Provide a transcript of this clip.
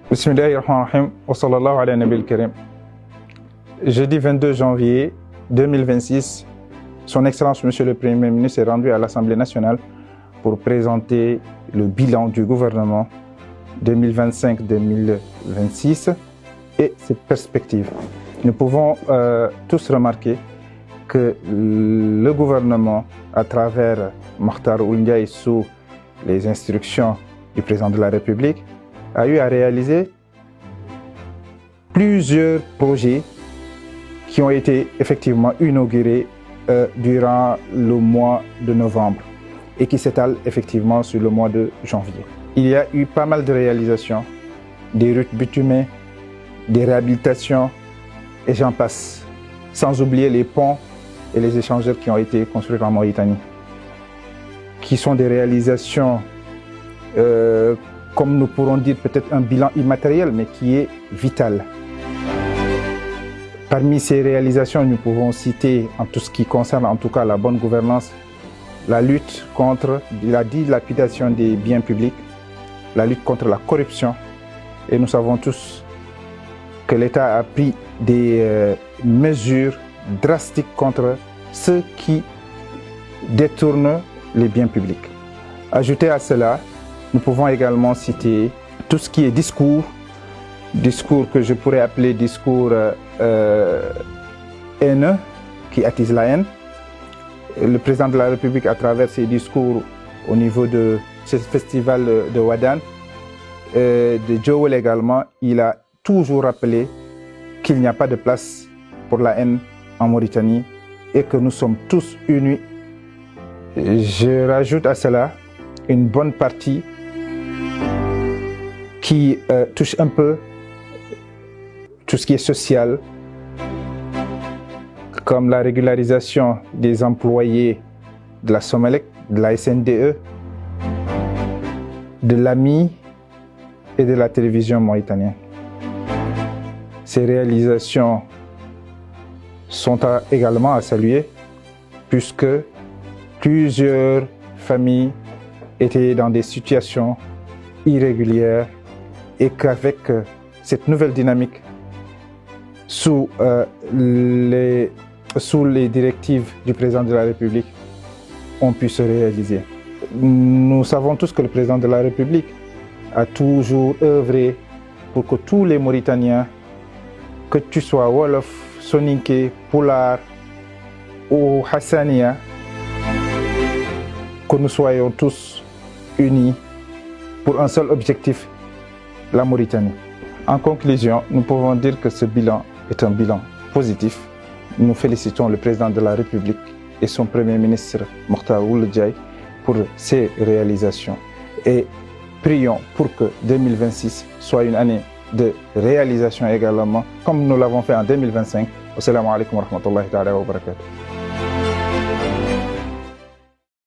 Bismillahirrahmanirrahim, wa sallallahu ala nabil karim. Jeudi 22 janvier 2026, Son Excellence Monsieur le Premier ministre est rendu à l'Assemblée nationale pour présenter le bilan du gouvernement 2025-2026 et ses perspectives. Nous pouvons tous remarquer que le gouvernement, à travers Makhtar Ould Ndiaye sous les instructions du président de la République, a eu à réaliser plusieurs projets qui ont été effectivement inaugurés durant le mois de novembre et qui s'étalent effectivement sur le mois de janvier. Il y a eu pas mal de réalisations, des routes bitumées, des réhabilitations et j'en passe, sans oublier les ponts et les échangeurs qui ont été construits en Mauritanie, qui sont des réalisations comme nous pourrons dire peut-être un bilan immatériel, mais qui est vital. Parmi ces réalisations, nous pouvons citer, en tout ce qui concerne en tout cas la bonne gouvernance, la lutte contre la dilapidation des biens publics, la lutte contre la corruption. Et nous savons tous que l'État a pris des mesures drastiques contre ceux qui détournent les biens publics. Ajouté à cela, nous pouvons également citer tout ce qui est discours que je pourrais appeler discours haineux, qui attise la haine. Le président de la République, à travers ses discours au niveau de ce festival de Wadan, de Jowel également, il a toujours rappelé qu'il n'y a pas de place pour la haine en Mauritanie et que nous sommes tous unis. Je rajoute à cela une bonne partie qui touche un peu tout ce qui est social, comme la régularisation des employés de la Somelec, de la SNDE, de l'AMI et de la télévision mauritanienne. Ces réalisations sont également à saluer puisque plusieurs familles étaient dans des situations irrégulières et qu'avec cette nouvelle dynamique, sous les directives du président de la République, ont pu se réaliser. Nous savons tous que le président de la République a toujours œuvré pour que tous les Mauritaniens, que tu sois Wolof, Soninké, Pulaar ou Hassania, que nous soyons tous unis pour un seul objectif, la Mauritanie. En conclusion, nous pouvons dire que ce bilan est un bilan positif. Nous félicitons le président de la République et son premier ministre Makhtar Ould Ndiaye pour ces réalisations et prions pour que 2026 soit une année de réalisation également, comme nous l'avons fait en 2025. Assalamu alaikum wa rahmatullahi wa barakatuh.